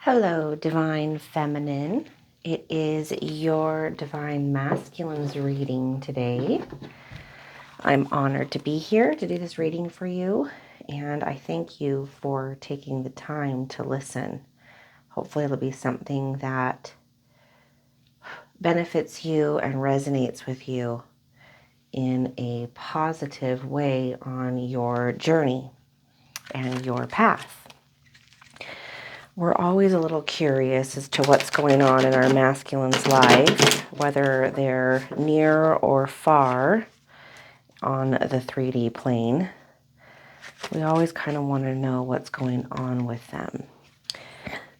Hello, Divine Feminine. It is your Divine Masculine's reading today. I'm honored to be here to do this reading for you, and I thank you for taking the time to listen. Hopefully it'll be something that benefits you and resonates with you in a positive way on your journey and your path. We're always a little curious as to what's going on in our masculine's life, whether they're near or far on the 3D plane. We always kind of want to know what's going on with them.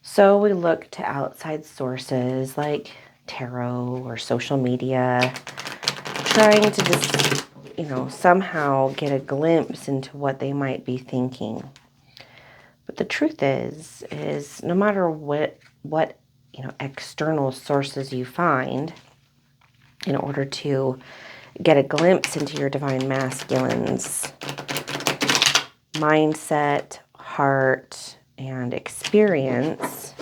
So we look to outside sources like tarot or social media, trying to just, somehow get a glimpse into what they might be thinking. But the truth is no matter what external sources you find, in order to get a glimpse into your divine masculine's mindset, heart, and experience,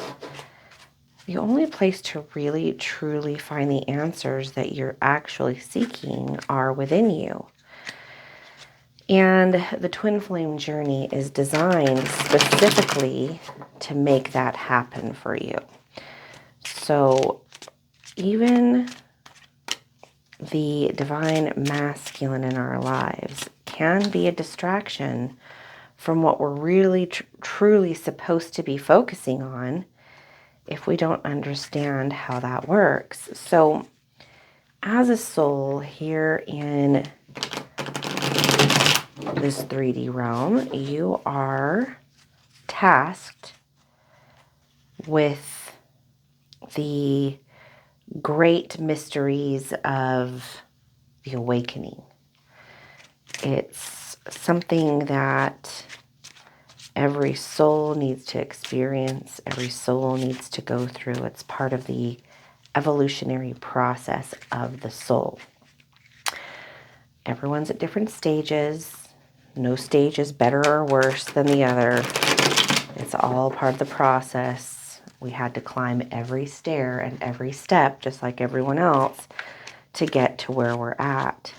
the only place to really truly find the answers that you're actually seeking are within you. And the twin flame journey is designed specifically to make that happen for you. So even the divine masculine in our lives can be a distraction from what we're really truly supposed to be focusing on if we don't understand how that works. So as a soul here in this 3D realm, you are tasked with the great mysteries of the awakening. It's something that every soul needs to experience, every soul needs to go through. It's part of the evolutionary process of the soul. Everyone's at different stages. No stage is better or worse than the other. It's all part of the process. We had to climb every stair and every step, just like everyone else, to get to where we're at.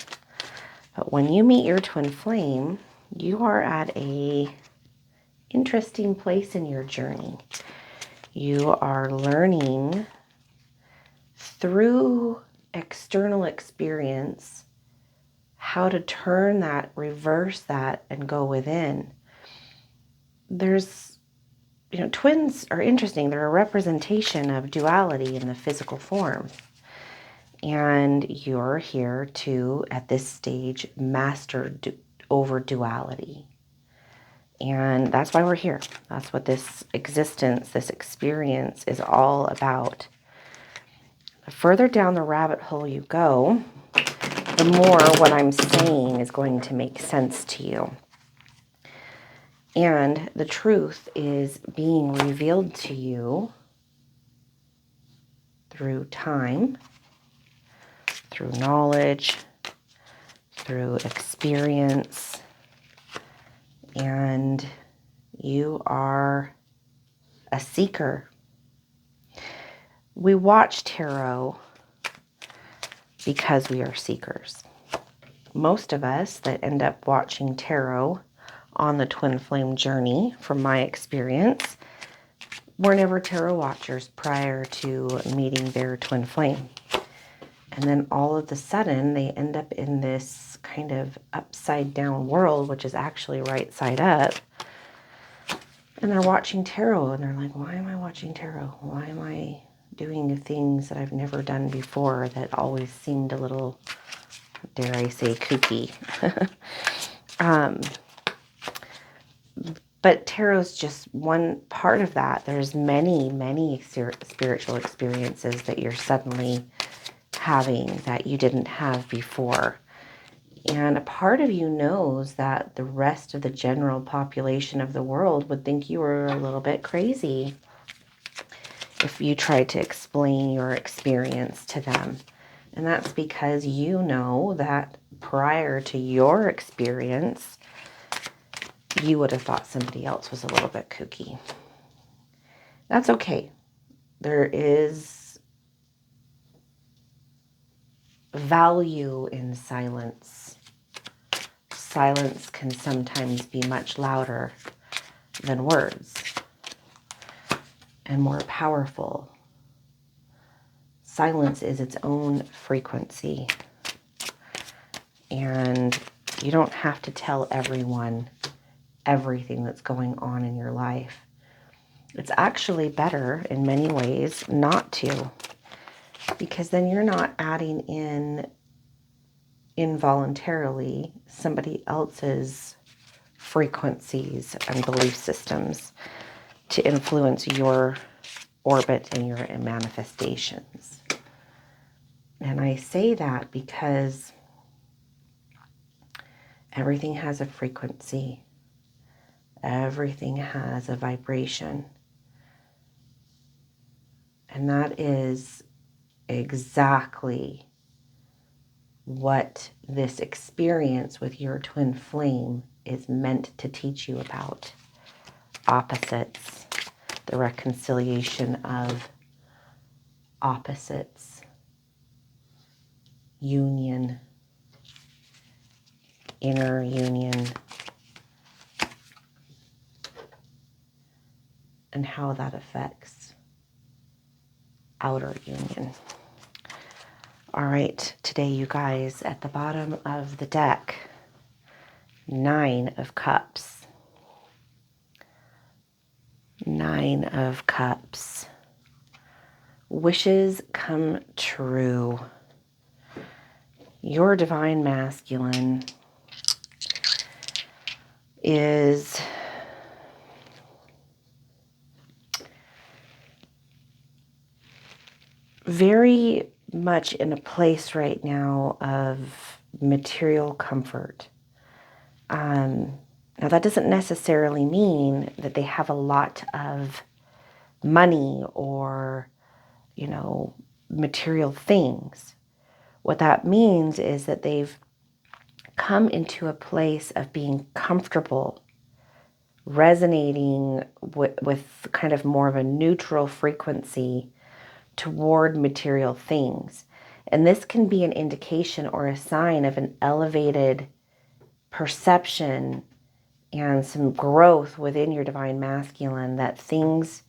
But when you meet your twin flame, you are at a interesting place in your journey. You are learning through external experience how to turn that, reverse that, and go within. Twins are interesting. They're a representation of duality in the physical form. And you're here to, at this stage, master over duality. And that's why we're here. That's what this existence, this experience is all about. The further down the rabbit hole you go, the more what I'm saying is going to make sense to you. And the truth is being revealed to you through time, through knowledge, through experience, and you are a seeker. We watch tarot because we are seekers. Most of us that end up watching tarot on the twin flame journey, from my experience, were never tarot watchers prior to meeting their twin flame. And then all of a sudden, they end up in this kind of upside down world, which is actually right side up. And they're watching tarot, and they're like, why am I watching tarot? Why am I doing things that I've never done before that always seemed a little, dare I say, kooky? But tarot's just one part of that. There's many, many spiritual experiences that you're suddenly having that you didn't have before. And a part of you knows that the rest of the general population of the world would think you were a little bit crazy if you tried to explain your experience to them. And that's because you know that prior to your experience, you would have thought somebody else was a little bit kooky. That's okay. There is value in silence. Silence can sometimes be much louder than words and more powerful. Silence is its own frequency, and you don't have to tell everyone everything that's going on in your life. It's actually better in many ways not to, because then you're not adding in involuntarily somebody else's frequencies and belief systems to influence your orbit and your manifestations. And I say that because everything has a frequency. Everything has a vibration. And that is exactly what this experience with your twin flame is meant to teach you about. Opposites, the reconciliation of opposites, union, inner union, and how that affects outer union. All right, today, you guys, at the bottom of the deck, 9 of Cups. 9 of Cups. Wishes come true. Your divine masculine is very much in a place right now of material comfort. Now, that doesn't necessarily mean that they have a lot of money or, material things. What that means is that they've come into a place of being comfortable, resonating with kind of more of a neutral frequency toward material things. And this can be an indication or a sign of an elevated perception and some growth within your divine masculine, that things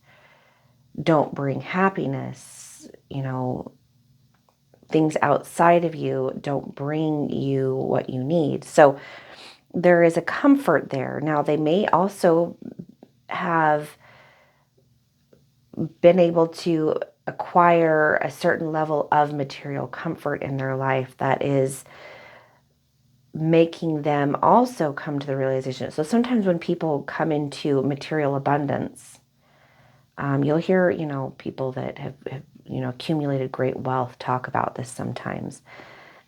don't bring happiness, things outside of you don't bring you what you need. So there is a comfort there. Now, they may also have been able to acquire a certain level of material comfort in their life that is making them also come to the realization. So sometimes when people come into material abundance, you'll hear, people that have accumulated great wealth talk about this sometimes.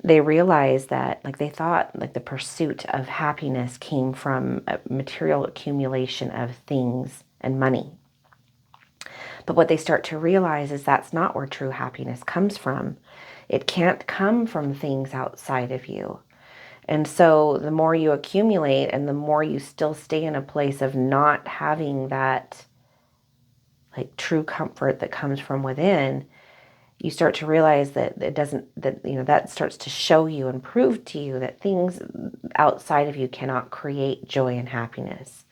They realize that, they thought, the pursuit of happiness came from a material accumulation of things and money. But what they start to realize is that's not where true happiness comes from. It can't come from things outside of you. And so the more you accumulate and the more you still stay in a place of not having that true comfort that comes from within, you start to realize that that starts to show you and prove to you that things outside of you cannot create joy and happiness.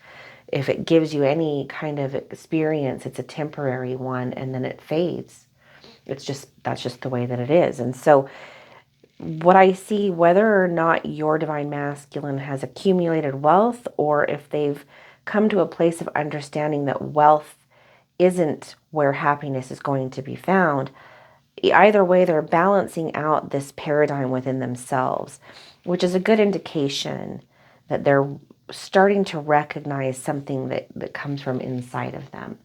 If it gives you any kind of experience, it's a temporary one and then it fades. That's just the way that it is. And so what I see, whether or not your divine masculine has accumulated wealth, or if they've come to a place of understanding that wealth isn't where happiness is going to be found, either way, they're balancing out this paradigm within themselves, which is a good indication that they're starting to recognize something that comes from inside of them.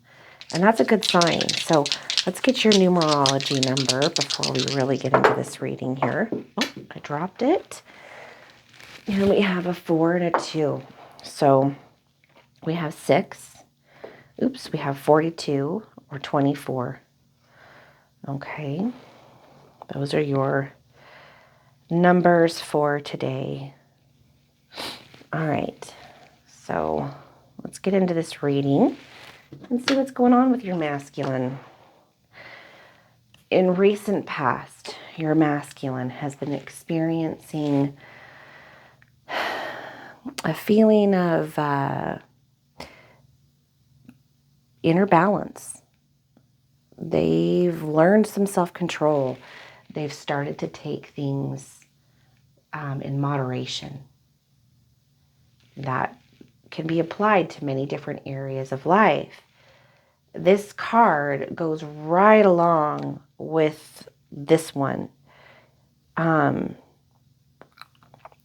And that's a good sign. So let's get your numerology number before we really get into this reading here. Oh, I dropped it. And we have a 4 and a 2. So we have 6. Oops, we have 42 or 24. Okay. Those are your numbers for today. All right. So let's get into this reading and see what's going on with your masculine. In recent past, your masculine has been experiencing a feeling of inner balance. They've learned some self-control. They've started to take things in moderation. That can be applied to many different areas of life. This card goes right along with this one,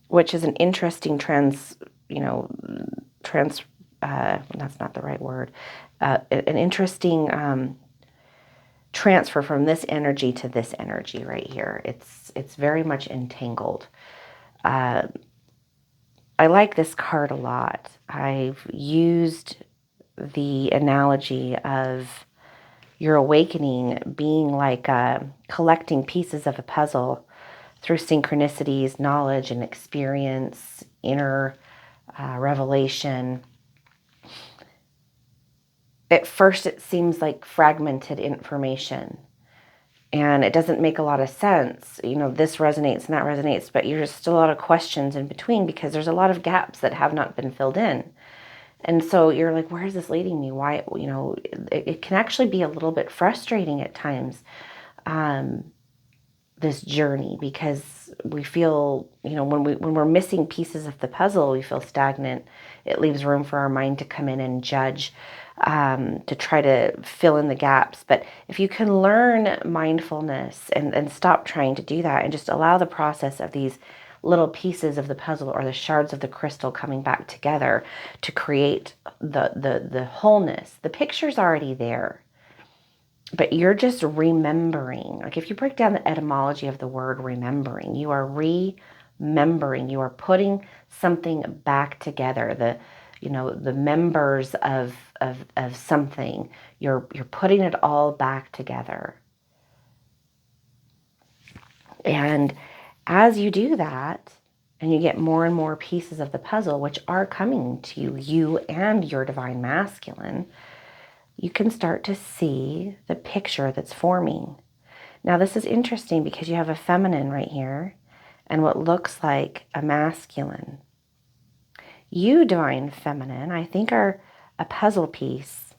which is an interesting that's not the right word, an interesting transfer from this energy to this energy right here. It's very much entangled. I like this card a lot. I've used the analogy of your awakening being like collecting pieces of a puzzle through synchronicities, knowledge, and experience, inner revelation. At first, it seems like fragmented information, and it doesn't make a lot of sense. This resonates and that resonates, but there's still a lot of questions in between because there's a lot of gaps that have not been filled in. And so you're like, where is this leading me? Why, it can actually be a little bit frustrating at times, this journey, because we feel, when we're missing pieces of the puzzle, we feel stagnant. It leaves room for our mind to come in and judge, to try to fill in the gaps. But if you can learn mindfulness and stop trying to do that and just allow the process of these little pieces of the puzzle or the shards of the crystal coming back together to create the wholeness. The picture's already there, but you're just remembering. Like if you break down the etymology of the word remembering, you are remembering. You are putting something back together. The members of something. You're putting it all back together. And as you do that, and you get more and more pieces of the puzzle, which are coming to you and your divine masculine, you can start to see the picture that's forming. Now, this is interesting because you have a feminine right here and what looks like a masculine. You, divine feminine, I think are a puzzle piece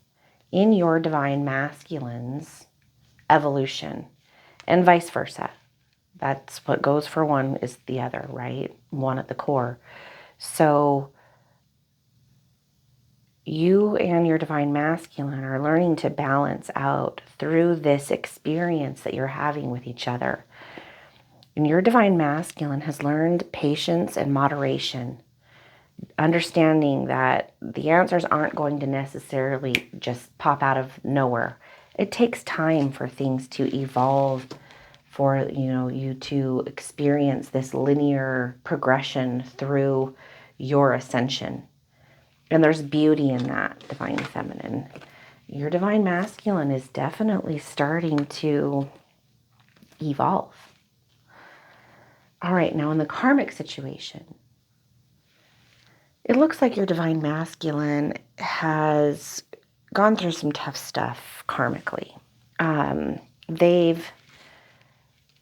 in your divine masculine's evolution, and vice versa. That's what goes for one is the other, right? One at the core. So you and your divine masculine are learning to balance out through this experience that you're having with each other. And your divine masculine has learned patience and moderation, understanding that the answers aren't going to necessarily just pop out of nowhere. It takes time for things to evolve, for you to experience this linear progression through your ascension. And there's beauty in that, divine feminine. Your divine masculine is definitely starting to evolve. All right, now in the karmic situation, it looks like your divine masculine has gone through some tough stuff karmically. They've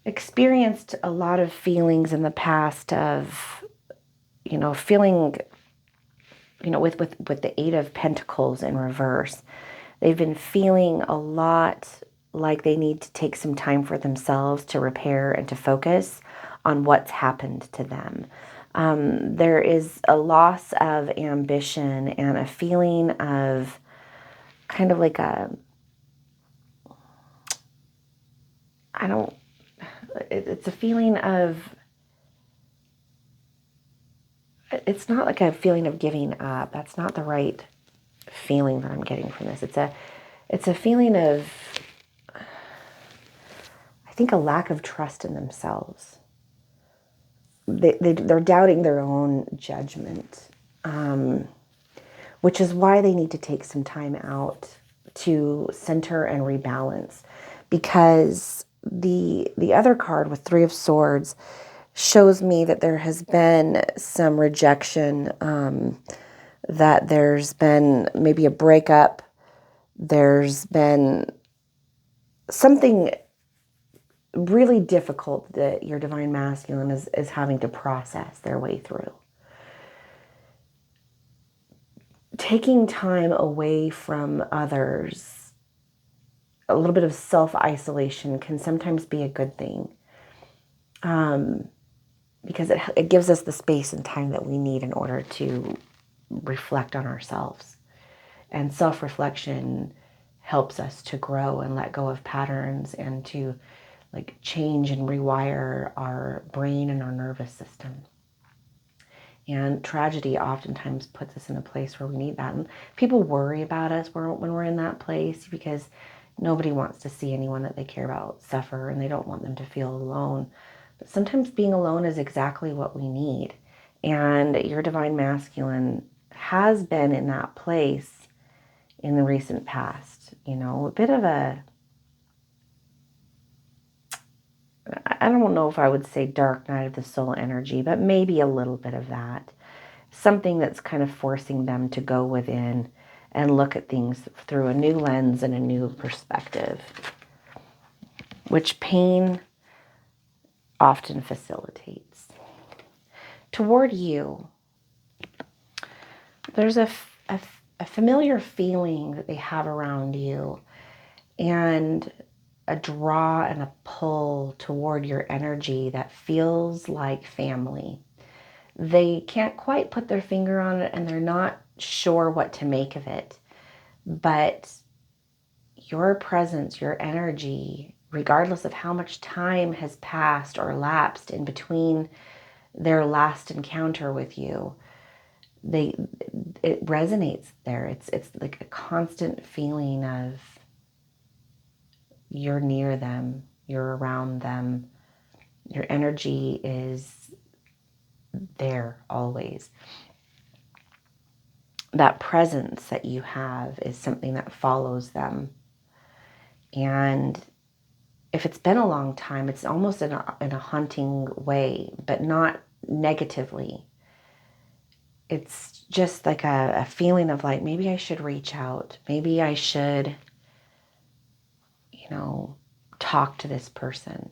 experienced a lot of feelings in the past of, feeling, with the Eight of Pentacles in reverse. They've been feeling a lot like they need to take some time for themselves to repair and to focus on what's happened to them. There is a loss of ambition and a feeling of kind of like it's a feeling of, it's not like a feeling of giving up. That's not the right feeling that I'm getting from this. It's a feeling of, I think, a lack of trust in themselves. They're doubting their own judgment, which is why they need to take some time out to center and rebalance. Because the other card with Three of Swords shows me that there has been some rejection, that there's been maybe a breakup There's been something really difficult that your divine masculine is having to process their way through. Taking time away from others, a little bit of self-isolation can sometimes be a good thing, because it gives us the space and time that we need in order to reflect on ourselves. And self-reflection helps us to grow and let go of patterns and to like change and rewire our brain and our nervous system. And tragedy oftentimes puts us in a place where we need that. And people worry about us when we're in that place, because nobody wants to see anyone that they care about suffer, and they don't want them to feel alone. But sometimes being alone is exactly what we need. And your divine masculine has been in that place in the recent past. You know, a bit of a, I don't know if I would say dark night of the soul energy, but maybe a little bit of that. Something that's kind of forcing them to go within and look at things through a new lens and a new perspective, which pain often facilitates. Toward you, there's a familiar feeling that they have around you, and a draw and a pull toward your energy that feels like family. They can't quite put their finger on it, and they're not sure what to make of it. But your presence, your energy, regardless of how much time has passed or lapsed in between their last encounter with you, it resonates there. It's like a constant feeling of you're near them, you're around them, your energy is there always. That presence that you have is something that follows them. And if it's been a long time, it's almost in a haunting way, but not negatively. It's just like a feeling of like, maybe I should reach out. Maybe I should, talk to this person.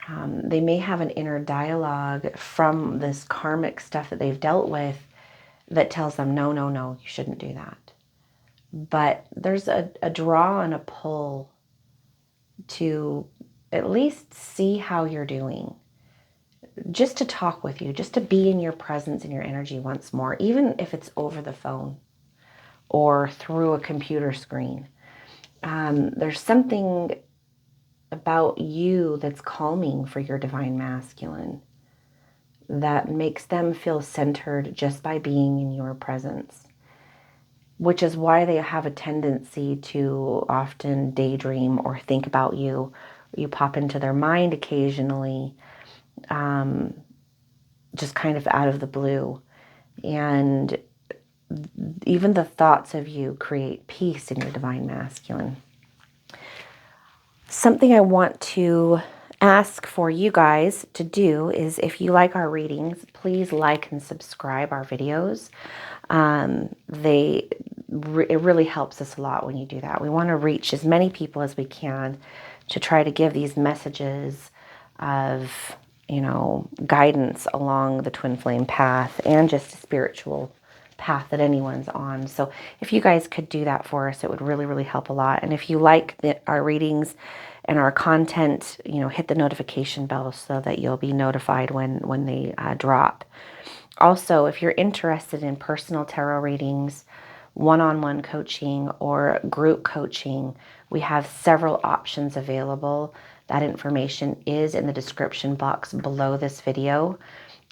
They may have an inner dialogue from this karmic stuff that they've dealt with that tells them, no, no, no, you shouldn't do that. But there's a draw and a pull to at least see how you're doing, just to talk with you, just to be in your presence and your energy once more, even if it's over the phone or through a computer screen. There's something about you that's calming for your divine masculine that makes them feel centered just by being in your presence, which is why they have a tendency to often daydream or think about you. You pop into their mind occasionally, just kind of out of the blue. And even the thoughts of you create peace in your divine masculine. Something I want to ask for you guys to do is, if you like our readings, please like and subscribe our videos. It really helps us a lot when you do that. We want to reach as many people as we can to try to give these messages of, guidance along the twin flame path and just a spiritual path that anyone's on. So if you guys could do that for us, it would really, really help a lot. And if you like our readings and our content, hit the notification bell so that you'll be notified when they drop. Also, if you're interested in personal tarot readings, one-on-one coaching, or group coaching, we have several options available. That information is in the description box below this video.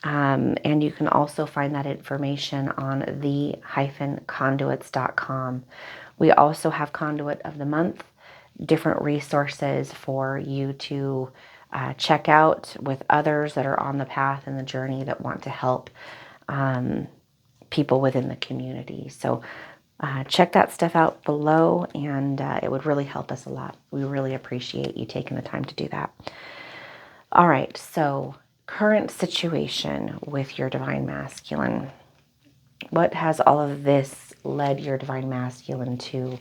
And you can also find that information on the-conduits.com. We also have Conduit of the Month, different resources for you to check out with others that are on the path and the journey that want to help people within the community. So check that stuff out below, and it would really help us a lot. We really appreciate you taking the time to do that. All right, so current situation with your divine masculine. What has all of this led your divine masculine to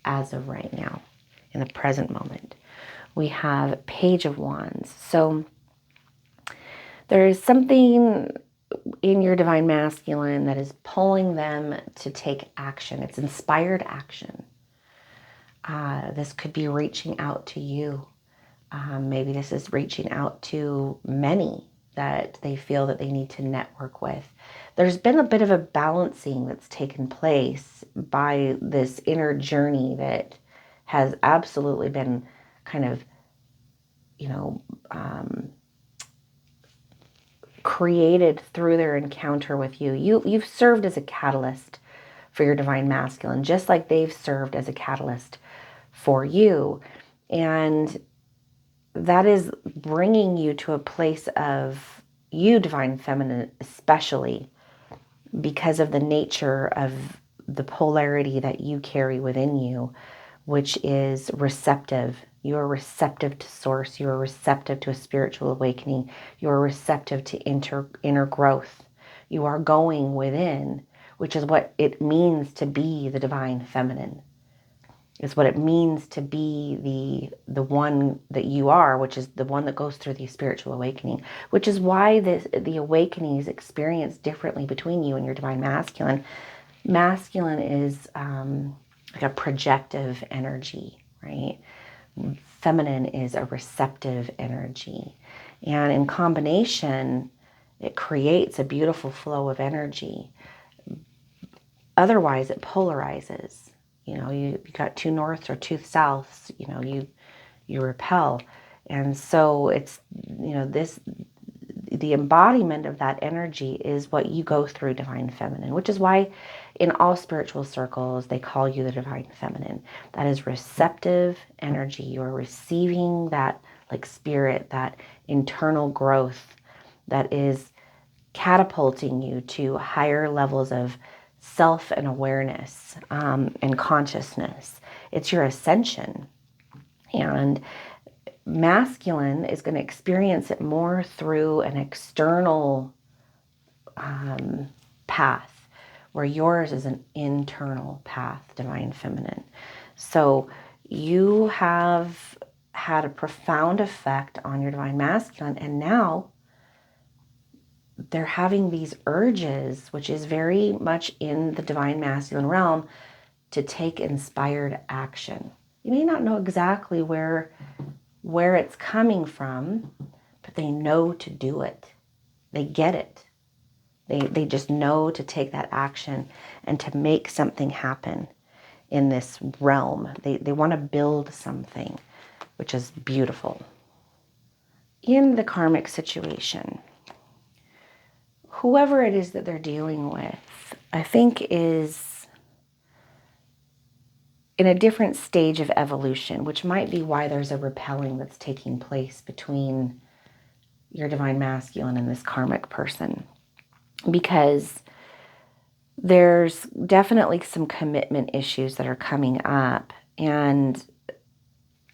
as of right now, in the present moment. We have Page of Wands. So there is something in your divine masculine that is pulling them to take action. It's inspired action. This could be reaching out to you. Maybe this is reaching out to many that they feel that they need to network with. There's been a bit of a balancing that's taken place by this inner journey that has absolutely been kind of, created through their encounter with you. You've served as a catalyst for your divine masculine, just like they've served as a catalyst for you. And that is bringing you to a place of you, divine feminine, especially because of the nature of the polarity that you carry within you, which is receptive. You are receptive to source. You are receptive to a spiritual awakening. You are receptive to inner growth. You are going within, which is what it means to be the divine feminine. It's what it means to be the one that you are, which is the one that goes through the spiritual awakening, which is why the awakening is experienced differently between you and your divine masculine. Masculine is like a projective energy, right? Feminine is a receptive energy. And in combination, it creates a beautiful flow of energy. Otherwise, it polarizes. You got two norths or two souths, you repel. And so it's, the embodiment of that energy is what you go through, divine feminine, which is why in all spiritual circles, they call you the divine feminine. That is receptive energy. You are receiving that like spirit, that internal growth that is catapulting you to higher levels of self and awareness and consciousness. It's your ascension. And masculine is going to experience it more through an external path, where yours is an internal path, divine feminine. So you have had a profound effect on your divine masculine, and now they're having these urges, which is very much in the divine masculine realm, to take inspired action. You may not know exactly where it's coming from, but they know to do it. They get it. They just know to take that action and to make something happen in this realm. They want to build something, which is beautiful. In the karmic situation, whoever it is that they're dealing with, I think is in a different stage of evolution, which might be why there's a repelling that's taking place between your divine masculine and this karmic person. Because there's definitely some commitment issues that are coming up. And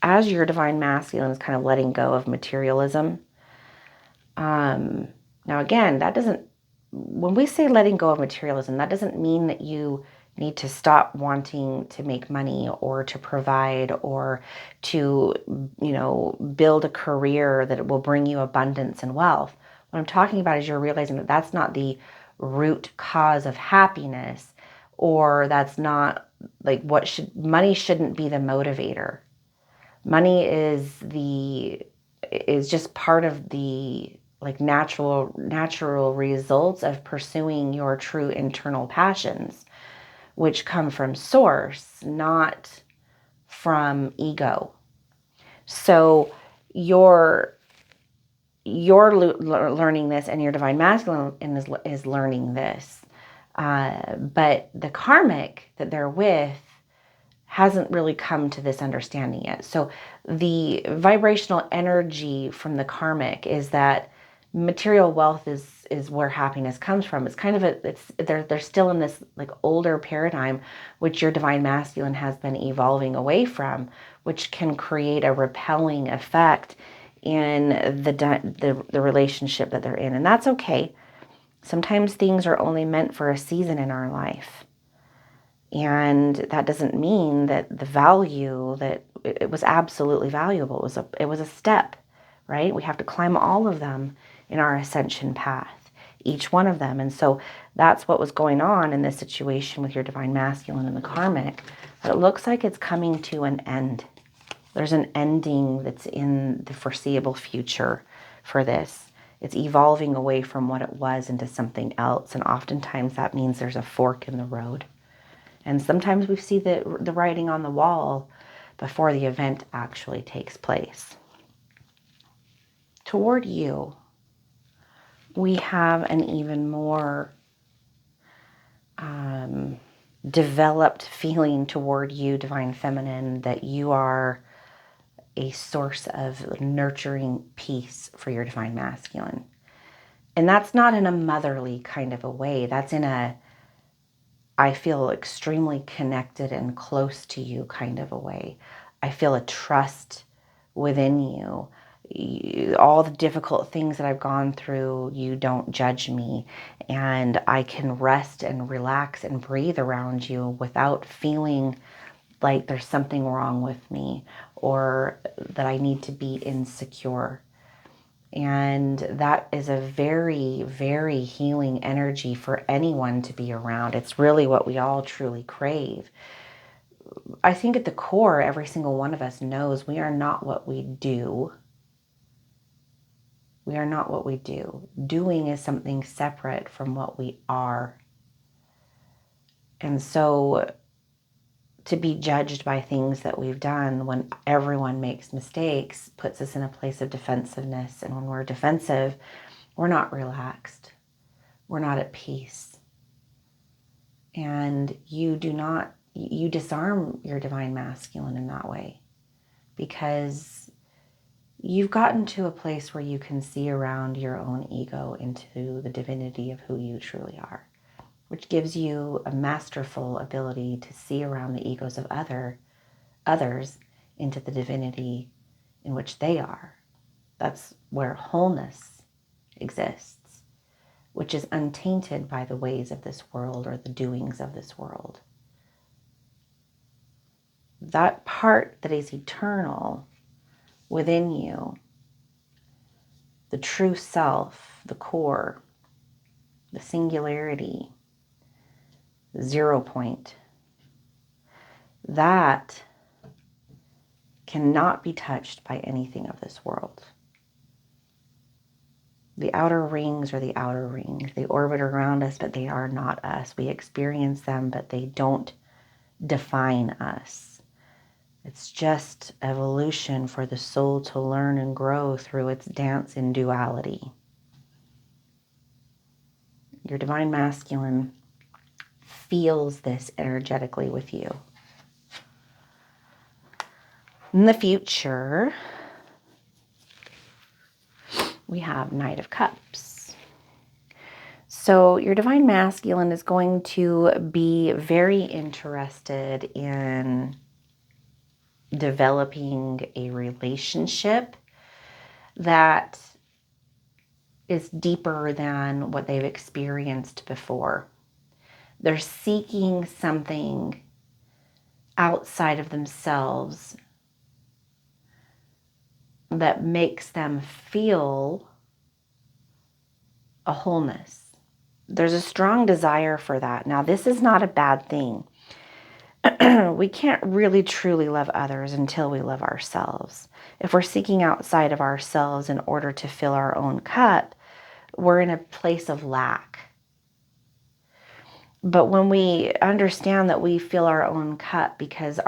as your divine masculine is kind of letting go of materialism, now again, when we say letting go of materialism, that doesn't mean that you need to stop wanting to make money or to provide or to, build a career that will bring you abundance and wealth. What I'm talking about is you're realizing that that's not the root cause of happiness, or that's not like money shouldn't be the motivator. Money is just part of the like natural results of pursuing your true internal passions, which come from source, not from ego. So you're learning this, and your divine masculine is learning this. But the karmic that they're with hasn't really come to this understanding yet. So the vibrational energy from the karmic is that material wealth is where happiness comes from. It's kind of they're still in this like older paradigm, which your divine masculine has been evolving away from, which can create a repelling effect in the relationship that they're in. And that's okay. Sometimes things are only meant for a season in our life. And that doesn't mean that the value that it was absolutely valuable. It was a step, right? We have to climb all of them in our ascension path, each one of them. And so that's what was going on in this situation with your divine masculine and the karmic. But it looks like it's coming to an end. There's an ending that's in the foreseeable future for this. It's evolving away from what it was into something else. And oftentimes that means there's a fork in the road. And sometimes we see the writing on the wall before the event actually takes place. Toward you, we have an even more developed feeling toward you, Divine Feminine, that you are a source of nurturing peace for your Divine Masculine. And that's not in a motherly kind of a way. That's in a, I feel extremely connected and close to you kind of a way. I feel a trust within you. All the difficult things that I've gone through, you don't judge me. And I can rest and relax and breathe around you without feeling like there's something wrong with me or that I need to be insecure. And that is a very, very healing energy for anyone to be around. It's really what we all truly crave. I think at the core, every single one of us knows we are not what we do. We are not what we do. Doing is something separate from what we are. And so to be judged by things that we've done when everyone makes mistakes puts us in a place of defensiveness. And when we're defensive, we're not relaxed. We're not at peace. And you disarm your divine masculine in that way, because you've gotten to a place where you can see around your own ego into the divinity of who you truly are, which gives you a masterful ability to see around the egos of others into the divinity in which they are. That's where wholeness exists, which is untainted by the ways of this world or the doings of this world. That part that is eternal within you, the true self, the core, the singularity, the 0 point, that cannot be touched by anything of this world. The outer rings are the outer rings. They orbit around us, but they are not us. We experience them, but they don't define us. It's just evolution for the soul to learn and grow through its dance in duality. Your divine masculine feels this energetically with you. In the future, we have Knight of Cups. So your divine masculine is going to be very interested in developing a relationship that is deeper than what they've experienced before. They're seeking something outside of themselves that makes them feel a wholeness. There's a strong desire for that. Now, this is not a bad thing. We can't really truly love others until we love ourselves. If we're seeking outside of ourselves in order to fill our own cup, we're in a place of lack. But when we understand that we fill our own cup because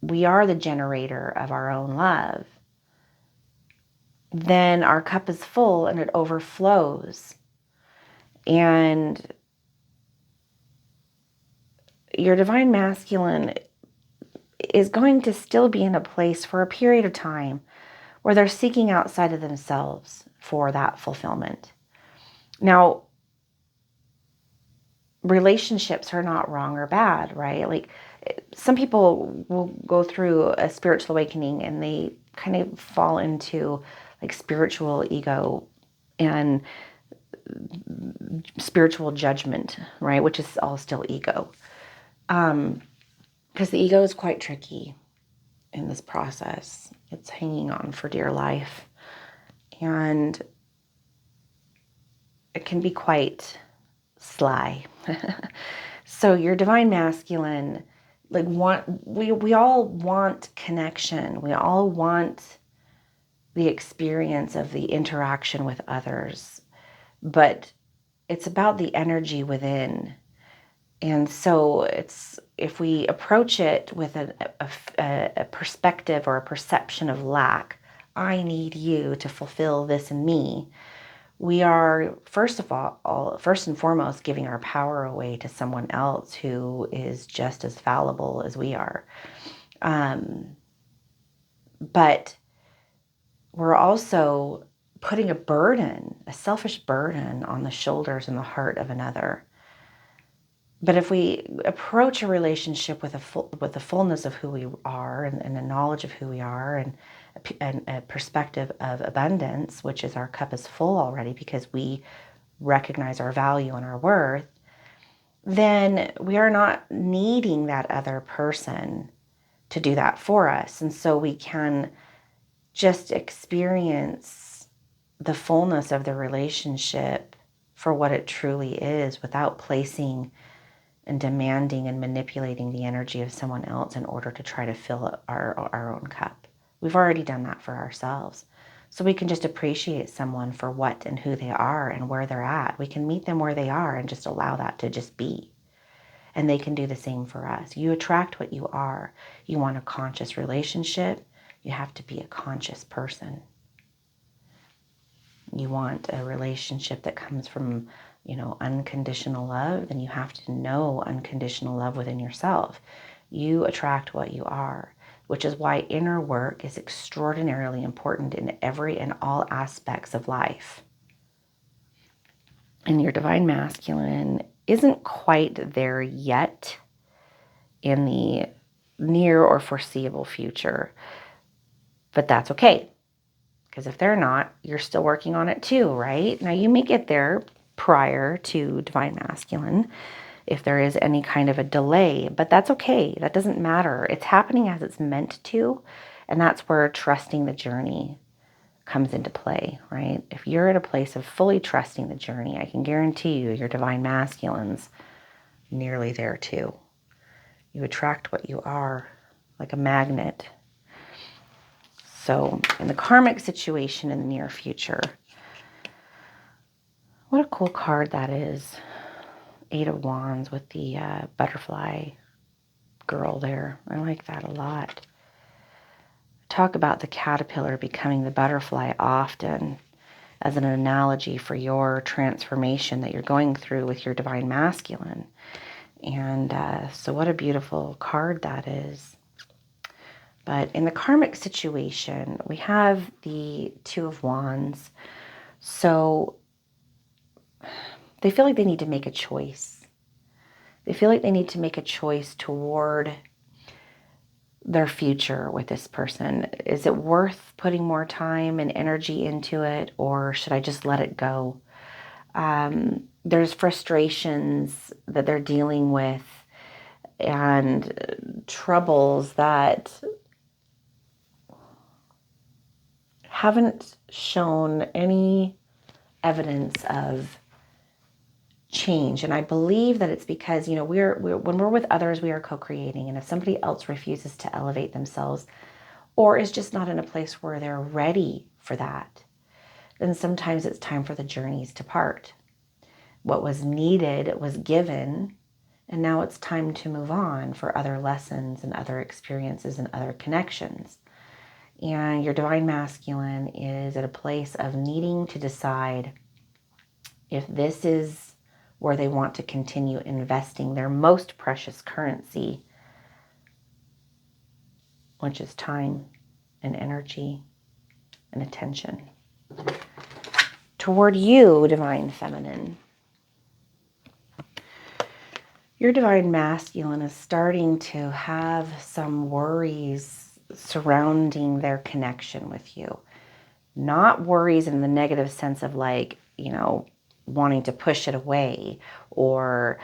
we are the generator of our own love, then our cup is full and it overflows. And your divine masculine is going to still be in a place for a period of time where they're seeking outside of themselves for that fulfillment. Now, relationships are not wrong or bad, right? Like, some people will go through a spiritual awakening and they kind of fall into like spiritual ego and spiritual judgment, right? Which is all still ego. Because the ego is quite tricky in this process. It's hanging on for dear life. And it can be quite sly. So your divine masculine, like we all want connection. We all want the experience of the interaction with others, but it's about the energy within. And so it's, if we approach it with a perspective or a perception of lack, I need you to fulfill this in me, we are first and foremost giving our power away to someone else who is just as fallible as we are. But we're also putting a selfish burden on the shoulders and the heart of another. But if we approach a relationship with the fullness of who we are, and a knowledge of who we are, and a perspective of abundance, which is our cup is full already because we recognize our value and our worth, then we are not needing that other person to do that for us. And so we can just experience the fullness of the relationship for what it truly is, without placing and demanding and manipulating the energy of someone else in order to try to fill our own cup. We've already done that for ourselves. So we can just appreciate someone for what and who they are and where they're at. We can meet them where they are and just allow that to just be. And they can do the same for us. You attract what you are. You want a conscious relationship, you have to be a conscious person. You want a relationship that comes from, unconditional love, then you have to know unconditional love within yourself. You attract what you are, which is why inner work is extraordinarily important in every and all aspects of life. And your divine masculine isn't quite there yet in the near or foreseeable future, but that's okay. Because if they're not, you're still working on it too, right? Now, you may get there prior to divine masculine if there is any kind of a delay, but that's okay. That doesn't matter. It's happening as it's meant to, and that's where trusting the journey comes into play, right? If you're at a place of fully trusting the journey, I can guarantee you your divine masculine's nearly there too. You attract what you are like a magnet. So in the karmic situation in the near future, what a cool card that is. 8 of Wands with the butterfly girl there. I like that a lot. Talk about the caterpillar becoming the butterfly often as an analogy for your transformation that you're going through with your divine masculine. And so what a beautiful card that is. But in the karmic situation, we have the 2 of Wands. So they feel like they need to make a choice. They feel like they need to make a choice toward their future with this person. Is it worth putting more time and energy into it, or should I just let it go? There's frustrations that they're dealing with and troubles that haven't shown any evidence of change. And I believe that it's because, we're when we're with others, we are co-creating. And if somebody else refuses to elevate themselves or is just not in a place where they're ready for that, then sometimes it's time for the journeys to part. What was needed was given, and now it's time to move on for other lessons and other experiences and other connections. And your divine masculine is at a place of needing to decide if this is where they want to continue investing their most precious currency, which is time and energy and attention. Toward you, divine feminine, your divine masculine is starting to have some worries surrounding their connection with you. Not worries in the negative sense of wanting to push it away or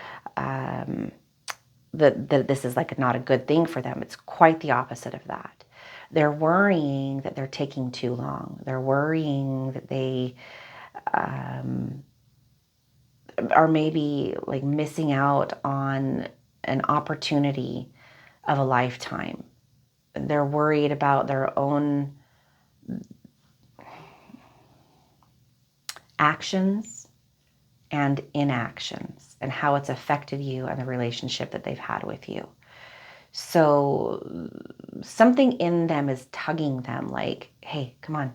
that this is like not a good thing for them. It's quite the opposite of that. They're worrying that they're taking too long. They're worrying that they are maybe like missing out on an opportunity of a lifetime. They're worried about their own actions and inactions and how it's affected you and the relationship that they've had with you. So something in them is tugging them like, hey, come on,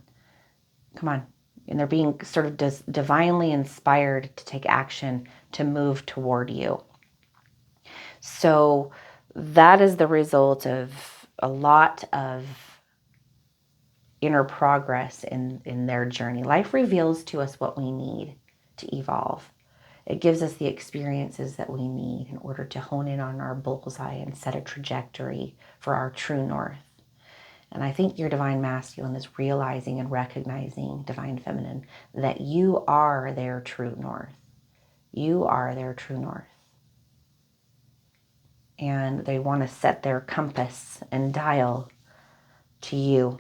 come on. And they're being sort of divinely inspired to take action, to move toward you. So that is the result of a lot of inner progress in their journey. Life reveals to us what we need to evolve. It gives us the experiences that we need in order to hone in on our bullseye and set a trajectory for our true north. And I think your divine masculine is realizing and recognizing, divine feminine, that you are their true north. You are their true north. And they want to set their compass and dial to you.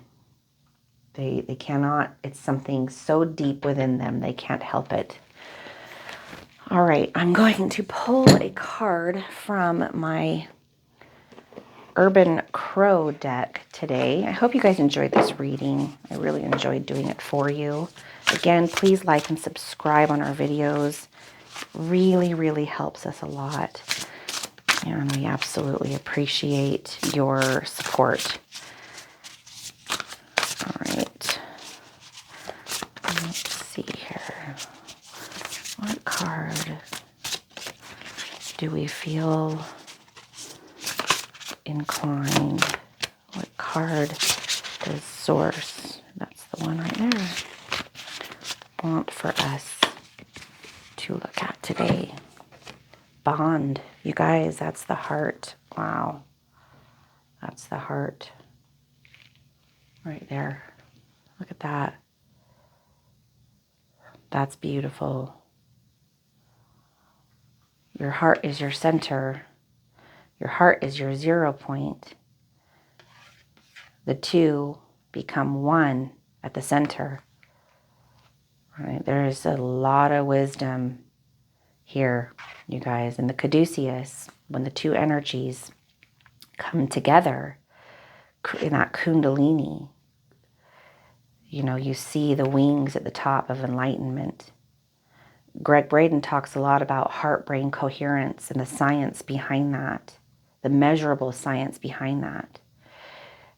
They cannot, it's something so deep within them, they can't help it. All right, I'm going to pull a card from my Urban Crow deck today. I hope you guys enjoyed this reading. I really enjoyed doing it for you. Again, please like and subscribe on our videos. Really, really helps us a lot. And we absolutely appreciate your support. All right. Let's see here. What card do we feel inclined? What card does Source, that's the one right there, want for us to look at today? Bond. You guys, that's the heart. Wow. That's the heart. Right there. Look at that. That's beautiful. Your heart is your center. Your heart is your 0 point. The two become one at the center. Right? There's a lot of wisdom here, you guys. And the caduceus, when the two energies come together in that kundalini, you know, you see the wings at the top of enlightenment. Greg Braden talks a lot about heart-brain coherence and the science behind that, the measurable science behind that.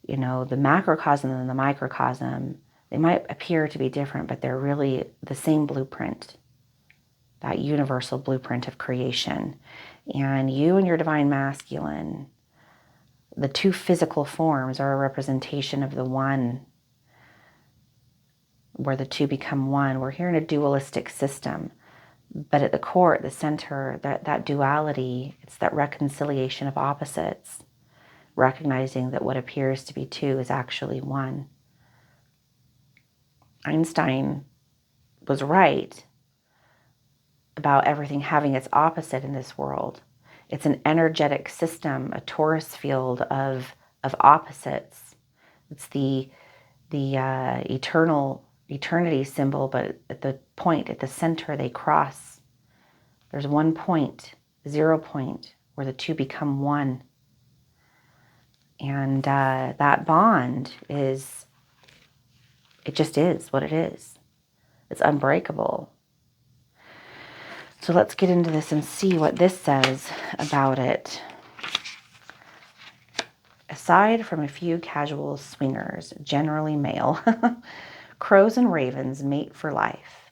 You know, the macrocosm and the microcosm, they might appear to be different, but they're really the same blueprint, that universal blueprint of creation. And you and your divine masculine, the two physical forms, are a representation of the one, where the two become one. We're here in a dualistic system, but at the core, at the center, that duality, it's that reconciliation of opposites, recognizing that what appears to be two is actually one. Einstein was right about everything having its opposite in this world. It's an energetic system, a torus field of opposites. It's the eternity symbol, but at the point, at the center, they cross. There's 1 point, 0 point, where the two become one. And that bond is, it just is what it is. It's unbreakable. So let's get into this and see what this says about it. Aside from a few casual swingers, generally male, crows and ravens mate for life.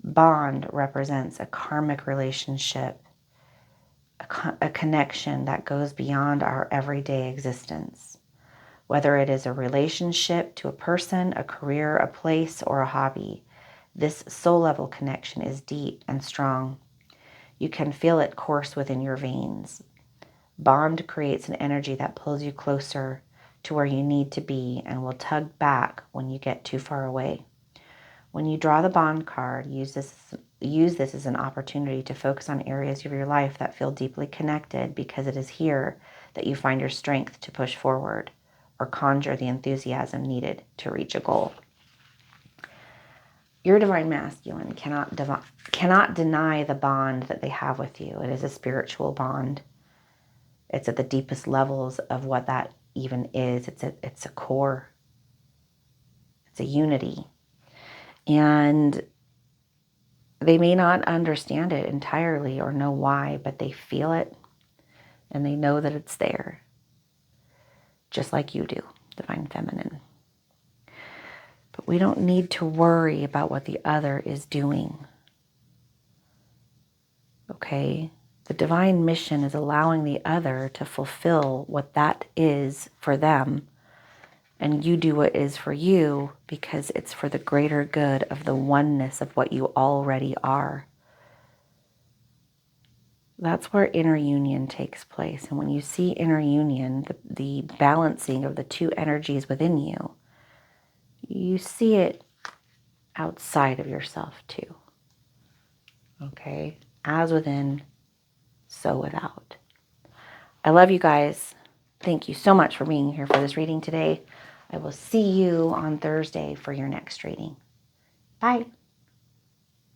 Bond represents a karmic relationship, a connection that goes beyond our everyday existence. Whether it is a relationship to a person, a career, a place, or a hobby, this soul-level connection is deep and strong. You can feel it course within your veins. Bond creates an energy that pulls you closer to where you need to be and will tug back when you get too far away. When you draw the bond card, use this use this as an opportunity to focus on areas of your life that feel deeply connected, because it is here that you find your strength to push forward or conjure the enthusiasm needed to reach a goal. Your divine masculine cannot deny the bond that they have with you. It is a spiritual bond. It's at the deepest levels of what that even is. It's a core. It's a unity. And they may not understand it entirely or know why, but they feel it and they know that it's there. Just like you do, divine feminine. But we don't need to worry about what the other is doing. Okay? The divine mission is allowing the other to fulfill what that is for them. And you do what is for you, because it's for the greater good of the oneness of what you already are. That's where inner union takes place. And when you see inner union, the balancing of the two energies within you, you see it outside of yourself too. Okay? As within, so without. I love you guys. Thank you so much for being here for this reading today. I will see you on Thursday for your next reading. Bye.